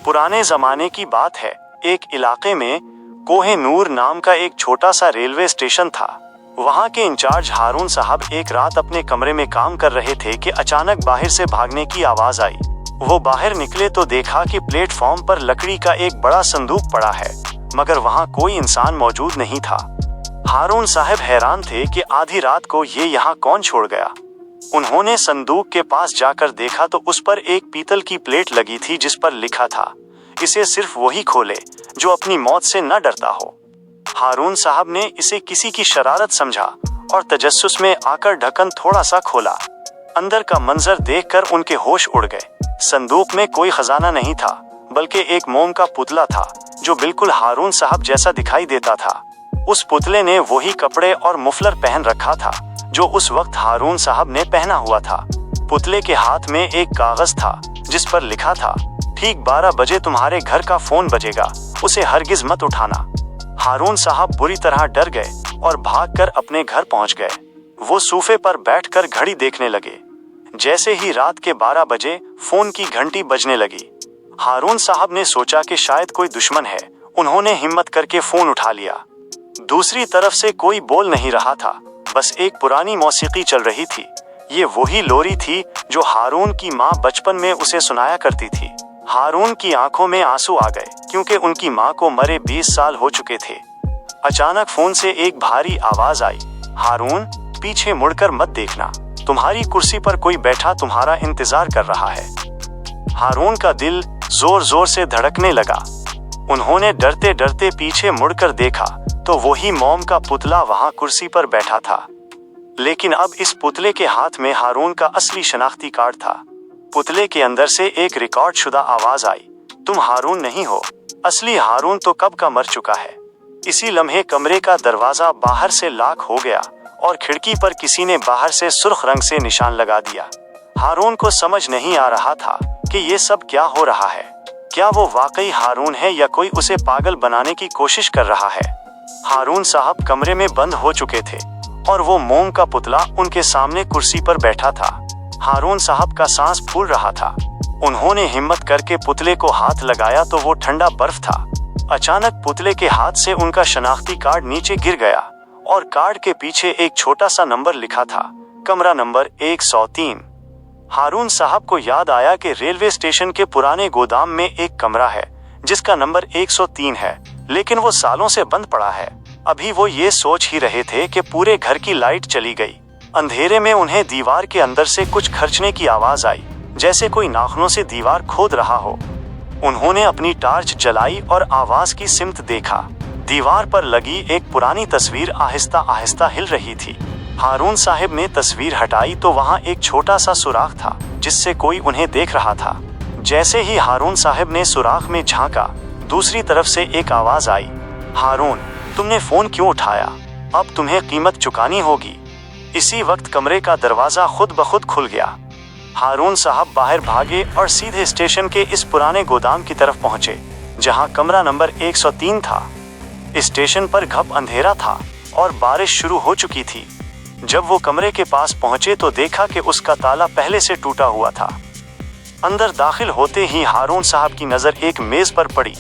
पुराने जमाने की बात है। एक इलाके में कोह-ए-नूर नाम का एक छोटा सा रेलवे स्टेशन था। वहाँ के इंचार्ज हारून साहब एक रात अपने कमरे में काम कर रहे थे कि अचानक बाहर से भागने की आवाज आई। वो बाहर निकले तो देखा कि प्लेटफॉर्म पर लकड़ी का एक बड़ा संदूक पड़ा है, मगर वहाँ कोई इंसान मौजूद नहीं था। हारून साहब हैरान थे कि आधी रात को ये यहाँ कौन छोड़ गया। उन्होंने संदूक के पास जाकर देखा तो उस पर एक पीतल की प्लेट लगी थी जिस पर लिखा था, इसे सिर्फ वही खोले जो अपनी मौत से न डरता हो। हारून साहब ने इसे किसी की शरारत समझा और तजस्सुस में आकर ढक्कन थोड़ा सा खोला। अंदर का मंजर देखकर उनके होश उड़ गए। संदूक में कोई खजाना नहीं था, बल्कि एक मोम का पुतला था जो बिल्कुल हारून साहब जैसा दिखाई देता था। उस पुतले ने वही कपड़े और मुफलर पहन रखा था जो उस वक्त हारून साहब ने पहना हुआ था। पुतले के हाथ में एक कागज था जिस पर लिखा था, ठीक 12 बजे तुम्हारे घर का फोन बजेगा, उसे हरगिज मत उठाना। हारून साहब बुरी तरह डर गए और भागकर अपने घर पहुंच गए। वो सोफे पर बैठकर घड़ी देखने लगे। जैसे ही रात के 12 बजे फोन की घंटी बजने लगी। हारून साहब ने सोचा कि शायद कोई दुश्मन है। उन्होंने हिम्मत करके फोन उठा लिया। दूसरी तरफ से कोई बोल नहीं रहा था, बस एक पुरानी मौसीकी चल रही थी। ये वही लोरी थी जो हारून की माँ बचपन में उसे सुनाया करती थी। हारून की आंखों में आंसू आ गए क्योंकि उनकी माँ को मरे 20 साल हो चुके थे। अचानक फोन से एक भारी आवाज आई, हारून, पीछे मुड़कर मत देखना, तुम्हारी कुर्सी पर कोई बैठा तुम्हारा इंतजार कर रहा है। हारून का दिल जोर जोर से धड़कने लगा। उन्होंने डरते डरते पीछे मुड़कर देखा तो वही मोम का पुतला वहां कुर्सी पर बैठा था। लेकिन अब इस पुतले के हाथ में हारून का असली शनाख्ती कार्ड था। पुतले के अंदर से एक रिकॉर्ड शुदा आवाज आई, तुम हारून नहीं हो, असली हारून तो कब का मर चुका है। इसी लम्हे कमरे का दरवाजा बाहर से लॉक हो गया और खिड़की पर किसी ने बाहर से सुर्ख रंग से निशान लगा दिया। हारून को समझ नहीं आ रहा था कि ये सब क्या हो रहा है। क्या वो वाकई हारून है या कोई उसे पागल बनाने की कोशिश कर रहा है। हारून साहब कमरे में बंद हो चुके थे और वो मोम का पुतला उनके सामने कुर्सी पर बैठा था। हारून साहब का सांस फूल रहा था। उन्होंने हिम्मत करके पुतले को हाथ लगाया तो वो ठंडा बर्फ था। अचानक पुतले के हाथ से उनका शनाख्ती कार्ड नीचे गिर गया और कार्ड के पीछे एक छोटा सा नंबर लिखा था, कमरा नंबर 103। हारून साहब को याद आया कि रेलवे स्टेशन के पुराने गोदाम में एक कमरा है जिसका नंबर 103 है, लेकिन वो सालों से बंद पड़ा है। अभी वो ये सोच ही रहे थे कि पूरे घर की लाइट चली गई। अंधेरे में उन्हें दीवार के अंदर से कुछ खर्चने की आवाज आई, जैसे कोई नाखूनों से दीवार खोद रहा हो। उन्होंने अपनी टार्च जलाई और आवाज की सिमत देखा। दीवार पर लगी एक पुरानी तस्वीर आहिस्ता आहिस्ता हिल रही थी। हारून साहब ने तस्वीर हटाई तो वहाँ एक छोटा सा सुराख था जिससे कोई उन्हें देख रहा था। जैसे ही हारून साहब ने सुराख में झांका, दूसरी तरफ से एक आवाज आई, हारून, तुमने फोन क्यों उठाया, अब तुम्हें कीमत चुकानी होगी। इसी वक्त कमरे का दरवाजा खुद ब खुद खुल गया। हारून साहब बाहर भागे और सीधे स्टेशन के इस पुराने गोदाम की तरफ पहुंचे जहां कमरा नंबर 103 था। स्टेशन पर घप अंधेरा था और बारिश शुरू हो चुकी थी। जब वो कमरे के पास पहुंचे तो देखा कि उसका ताला पहले से टूटा हुआ था। अंदर दाखिल होते ही हारून साहब की नजर एक मेज पर पड़ी।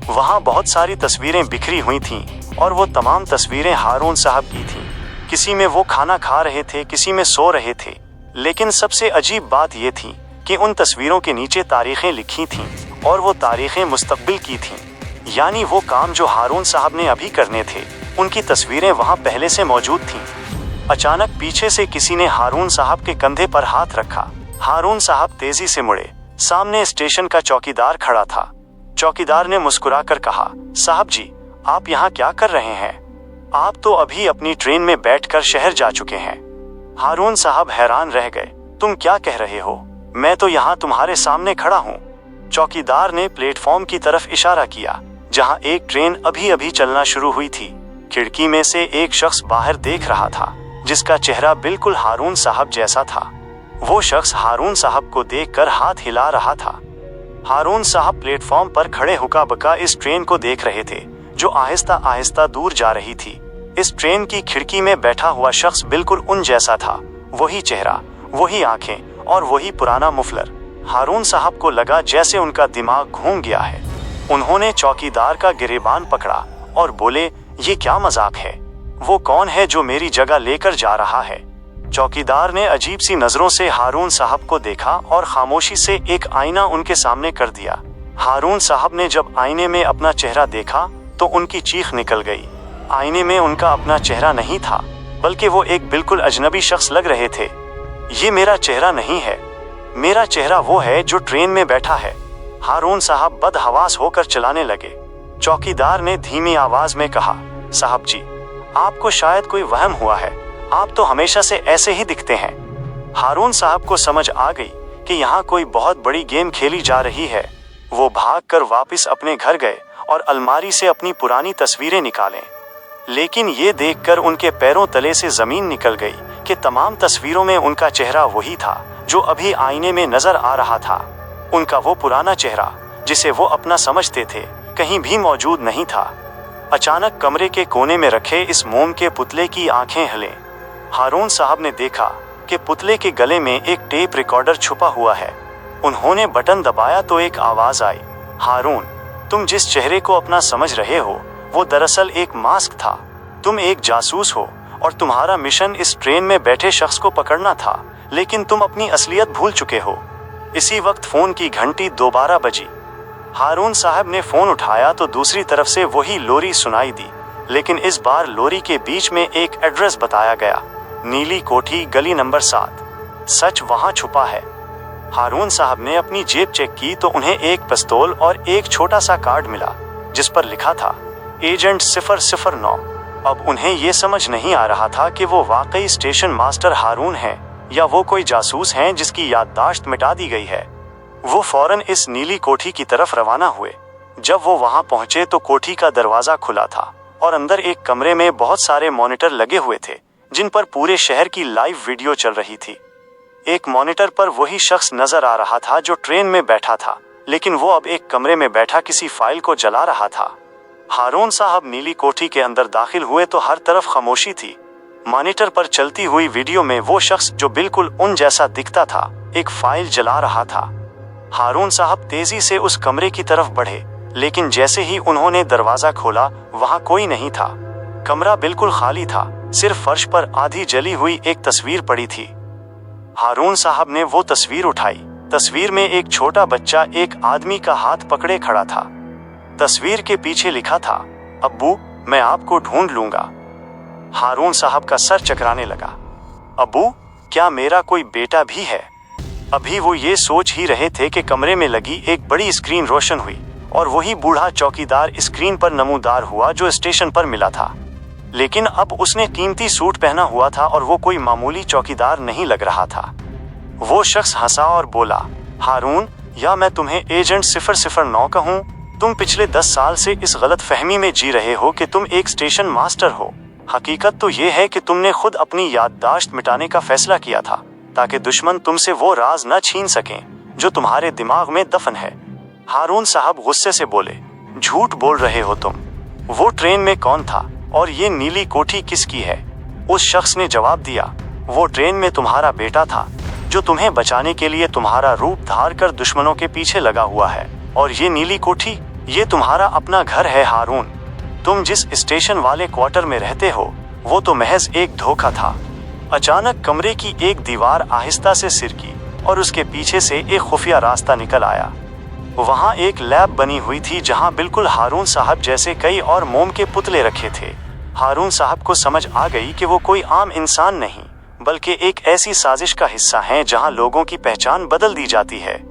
वहां बहुत सारी तस्वीरें बिखरी हुई थीं और वो तमाम तस्वीरें हारून साहब की थीं। किसी में वो खाना खा रहे थे, किसी में सो रहे थे। लेकिन सबसे अजीब बात ये थी कि उन तस्वीरों के नीचे तारीखें लिखी थीं और वो तारीखें मुस्तकबिल की थीं। यानी वो काम जो हारून साहब ने अभी करने थे, उनकी तस्वीरें वहां पहले से मौजूद थीं। अचानक पीछे से किसी ने हारून साहब के कंधे पर हाथ रखा। हारून साहब तेजी से मुड़े। सामने स्टेशन का चौकीदार खड़ा था। चौकीदार ने मुस्कुराकर कहा, साहब जी, आप यहाँ क्या कर रहे हैं? आप तो अभी अपनी ट्रेन में बैठकर शहर जा चुके हैं। हारून साहब हैरान रह गए। तुम क्या कह रहे हो? मैं तो यहाँ तुम्हारे सामने खड़ा हूँ। चौकीदार ने प्लेटफॉर्म की तरफ इशारा किया जहाँ एक ट्रेन अभी अभी चलना शुरू हुई थी। खिड़की में से एक शख्स बाहर देख रहा था जिसका चेहरा बिल्कुल हारून साहब जैसा था। वो शख्स हारून साहब को देखकर हाथ हिला रहा था। हारून साहब प्लेटफॉर्म पर खड़े हुक्का बका इस ट्रेन को देख रहे थे जो आहिस्ता आहिस्ता दूर जा रही थी। इस ट्रेन की खिड़की में बैठा हुआ शख्स बिल्कुल उन जैसा था। वही चेहरा, वही आंखें और वही पुराना मुफलर। हारून साहब को लगा जैसे उनका दिमाग घूम गया है। उन्होंने चौकीदार का गिरेबान पकड़ा और बोले, ये क्या मजाक है? वो कौन है जो मेरी जगह लेकर जा रहा है? चौकीदार ने अजीब सी नजरों से हारून साहब को देखा और खामोशी से एक आईना उनके सामने कर दिया। हारून साहब ने जब आईने में अपना चेहरा देखा तो उनकी चीख निकल गई। आईने में उनका अपना चेहरा नहीं था, बल्कि वो एक बिल्कुल अजनबी शख्स लग रहे थे। ये मेरा चेहरा नहीं है, मेरा चेहरा वो है जो ट्रेन में बैठा है। हारून साहब बदहवास होकर चलाने लगे। चौकीदार ने धीमी आवाज में कहा, साहब जी, आपको शायद कोई वहम हुआ है, आप तो हमेशा से ऐसे ही दिखते हैं। हारून साहब को समझ आ गई कि यहाँ कोई बहुत बड़ी गेम खेली जा रही है। वो भागकर वापस अपने घर गए और अलमारी से अपनी पुरानी तस्वीरें निकालें। लेकिन ये देखकर उनके पैरों तले से जमीन निकल गई कि तमाम तस्वीरों में उनका चेहरा वही था जो अभी आईने में नजर आ रहा था। उनका वो पुराना चेहरा जिसे वो अपना समझते थे कहीं भी मौजूद नहीं था। अचानक कमरे के कोने में रखे इस मोम के पुतले की आंखें हिले। हारून साहब ने देखा कि पुतले के गले में एक टेप रिकॉर्डर छुपा हुआ है। उन्होंने बटन दबाया तो एक आवाज आई, हारून, तुम जिस चेहरे को अपना समझ रहे हो वो दरअसल एक मास्क था। तुम एक जासूस हो और तुम्हारा मिशन इस ट्रेन में बैठे शख्स को पकड़ना था, लेकिन तुम अपनी असलियत भूल चुके हो। इसी वक्त फोन की घंटी दोबारा बजी। हारून साहब ने फोन उठाया तो दूसरी तरफ से वही लोरी सुनाई दी, लेकिन इस बार लोरी के बीच में एक एड्रेस बताया गया, नीली कोठी, गली नंबर 7। सच वहां छुपा है। हारून साहब ने अपनी जेब चेक की तो उन्हें एक पिस्तौल और एक छोटा सा कार्ड मिला जिस पर लिखा था एजेंट 009। अब उन्हें ये समझ नहीं आ रहा था कि वो वाकई स्टेशन मास्टर हारून हैं या वो कोई जासूस हैं जिसकी याददाश्त मिटा दी गई है। वो फौरन इस नीली कोठी की तरफ रवाना हुए। जब वो वहां पहुंचे तो कोठी का दरवाजा खुला था और अंदर एक कमरे में बहुत सारे मॉनिटर लगे हुए थे जिन पर पूरे शहर की लाइव वीडियो चल रही थी। एक मॉनिटर पर वही शख्स नजर आ रहा था जो ट्रेन में बैठा था, लेकिन वो अब एक कमरे में बैठा किसी फाइल को जला रहा था। हारून साहब नीली कोठी के अंदर दाखिल हुए तो हर तरफ खामोशी थी। मॉनिटर पर चलती हुई वीडियो में वो शख्स जो बिल्कुल उन जैसा दिखता था एक फाइल जला रहा था। हारून साहब तेजी से उस कमरे की तरफ बढ़े, लेकिन जैसे ही उन्होंने दरवाजा खोला वहां कोई नहीं था। कमरा बिल्कुल खाली था, सिर्फ फर्श पर आधी जली हुई एक तस्वीर पड़ी थी। हारून साहब ने वो तस्वीर उठाई। तस्वीर में एक छोटा बच्चा एक आदमी का हाथ पकड़े खड़ा था। तस्वीर के पीछे लिखा था, अब्बू, मैं आपको ढूंढ लूंगा। हारून साहब का सर चकराने लगा। अब्बू, क्या मेरा कोई बेटा भी है? अभी वो ये सोच ही रहे थे कि कमरे में लगी एक बड़ी स्क्रीन रोशन हुई और वही बूढ़ा चौकीदार स्क्रीन पर नमूदार हुआ जो स्टेशन पर मिला था। लेकिन अब उसने कीमती सूट पहना हुआ था और वो कोई मामूली चौकीदार नहीं लग रहा था। वो शख्स हंसा और बोला, हारून, या मैं तुम्हें एजेंट 009 कहूं? तुम पिछले 10 साल से इस गलत फहमी में जी रहे हो कि तुम एक स्टेशन मास्टर हो। हकीकत तो ये है कि तुमने खुद अपनी याददाश्त मिटाने का फैसला किया था ताकि दुश्मन तुमसे वो राज न छीन सकें जो तुम्हारे दिमाग में दफन है। हारून साहब गुस्से से बोले, झूठ बोल रहे हो तुम। वो ट्रेन में कौन था और ये नीली कोठी किसकी है? उस शख्स ने जवाब दिया, वो ट्रेन में तुम्हारा बेटा था जो तुम्हें बचाने के लिए तुम्हारा रूप धार कर दुश्मनों के पीछे लगा हुआ है। और ये नीली कोठी, ये तुम्हारा अपना घर है हारून। तुम जिस स्टेशन वाले क्वार्टर में रहते हो वो तो महज एक धोखा था। अचानक कमरे की एक दीवार आहिस्ता से सिरकी और उसके पीछे से एक खुफिया रास्ता निकल आया। वहां एक लैब बनी हुई थी जहां बिल्कुल हारून साहब जैसे कई और मोम के पुतले रखे थे। हारून साहब को समझ आ गई कि वो कोई आम इंसान नहीं बल्कि एक ऐसी साजिश का हिस्सा हैं जहां लोगों की पहचान बदल दी जाती है।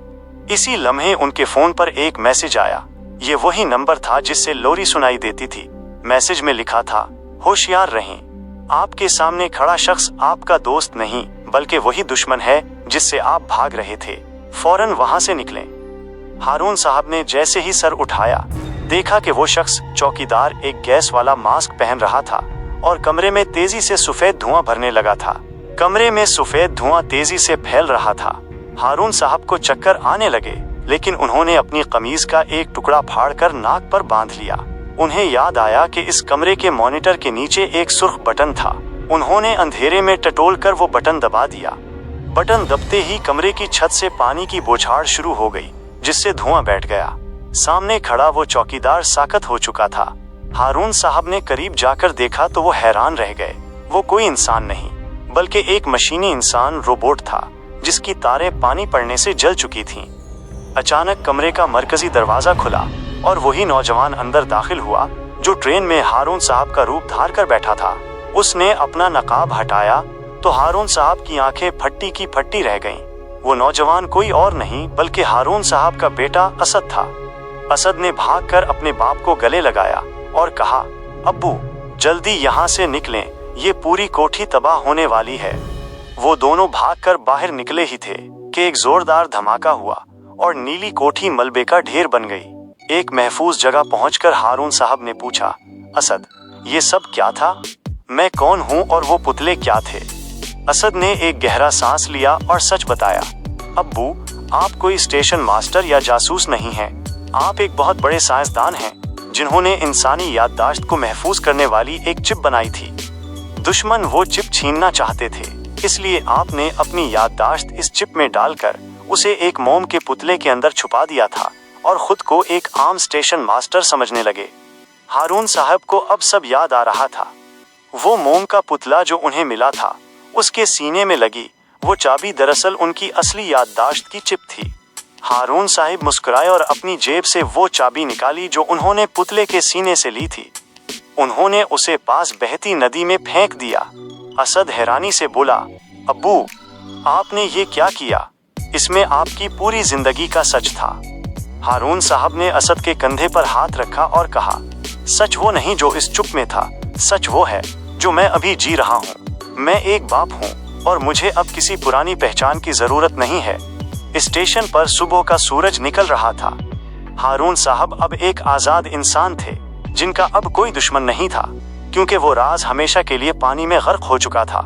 इसी लम्हे उनके फोन पर एक मैसेज आया। ये वही नंबर था जिससे लोरी सुनाई देती थी। मैसेज में लिखा था, होशियार रहें, आपके सामने खड़ा शख्स आपका दोस्त नहीं बल्कि वही दुश्मन है जिससे आप भाग रहे थे। फौरन वहां से निकलें। हारून साहब ने जैसे ही सर उठाया देखा कि वो शख्स चौकीदार एक गैस वाला मास्क पहन रहा था और कमरे में तेजी से सफेद धुआं भरने लगा था। कमरे में सफेद धुआं तेजी से फैल रहा था। हारून साहब को चक्कर आने लगे, लेकिन उन्होंने अपनी कमीज का एक टुकड़ा फाड़कर नाक पर बांध लिया। उन्हें याद आया कि इस कमरे के मॉनिटर के नीचे एक सुर्ख बटन था। उन्होंने अंधेरे में टटोल कर वो बटन दबा दिया। बटन दबते ही कमरे की छत से पानी की बौछार शुरू हो गई, जिससे धुआं बैठ गया। सामने खड़ा वो चौकीदार साकत हो चुका था। हारून साहब ने करीब जाकर देखा तो वो हैरान रह गए। वो कोई इंसान नहीं, बल्कि एक मशीनी इंसान रोबोट था, जिसकी तारें पानी पड़ने से जल चुकी थीं। अचानक कमरे का मरकजी दरवाजा खुला और वही नौजवान अंदर दाखिल हुआ जो ट्रेन में हारून साहब का रूप धार कर बैठा था। उसने अपना नकाब हटाया तो हारून साहब की आंखें फट्टी की फट्टी रह गईं। वो नौजवान कोई और नहीं बल्कि हारून साहब का बेटा असद था। असद ने भागकर अपने बाप को गले लगाया और कहा, अब्बू जल्दी यहाँ से निकलें, ये पूरी कोठी तबाह होने वाली है। वो दोनों भागकर बाहर निकले ही थे कि एक जोरदार धमाका हुआ और नीली कोठी मलबे का ढेर बन गई। एक महफूज जगह पहुंचकर हारून साहब ने पूछा, असद ये सब क्या था? मैं कौन हूँ और वो पुतले क्या थे? असद ने एक गहरा सांस लिया और सच बताया, अब्बू आप कोई स्टेशन मास्टर या जासूस नहीं हैं। आप एक बहुत बड़े साइंसदान हैं जिन्होंने इंसानी याददाश्त को महफूज करने वाली एक चिप बनाई थी। दुश्मन वो चिप छीनना चाहते थे, इसलिए आपने अपनी याददाश्त इस चिप में डालकर उसे एक मोम के पुतले के अंदर छुपा दिया था और खुद को एक आम स्टेशन मास्टर समझने लगे। हारून साहब को अब सब याद आ रहा था। वो मोम का पुतला जो उन्हें मिला था, उसके सीने में लगी वो चाबी दरअसल उनकी असली याददाश्त की चिप थी। हारून साहब मुस्कुराए और अपनी जेब से वो चाबी निकाली जो उन्होंने पुतले के सीने से ली थी। उन्होंने उसे पास बहती नदी में फेंक दिया। असद हैरानी से बोला, अब्बू आपने ये क्या किया? इसमें आपकी पूरी जिंदगी का सच था। हारून साहब ने असद के कंधे पर हाथ रखा और कहा, सच वो नहीं जो इस चुप में था, सच वो है जो मैं अभी जी रहा हूँ। मैं एक बाप हूँ और मुझे अब किसी पुरानी पहचान की जरूरत नहीं है। स्टेशन पर सुबह का सूरज निकल रहा था। हारून साहब अब एक आजाद इंसान थे जिनका अब कोई दुश्मन नहीं था, क्योंकि वो राज हमेशा के लिए पानी में गर्क हो चुका था।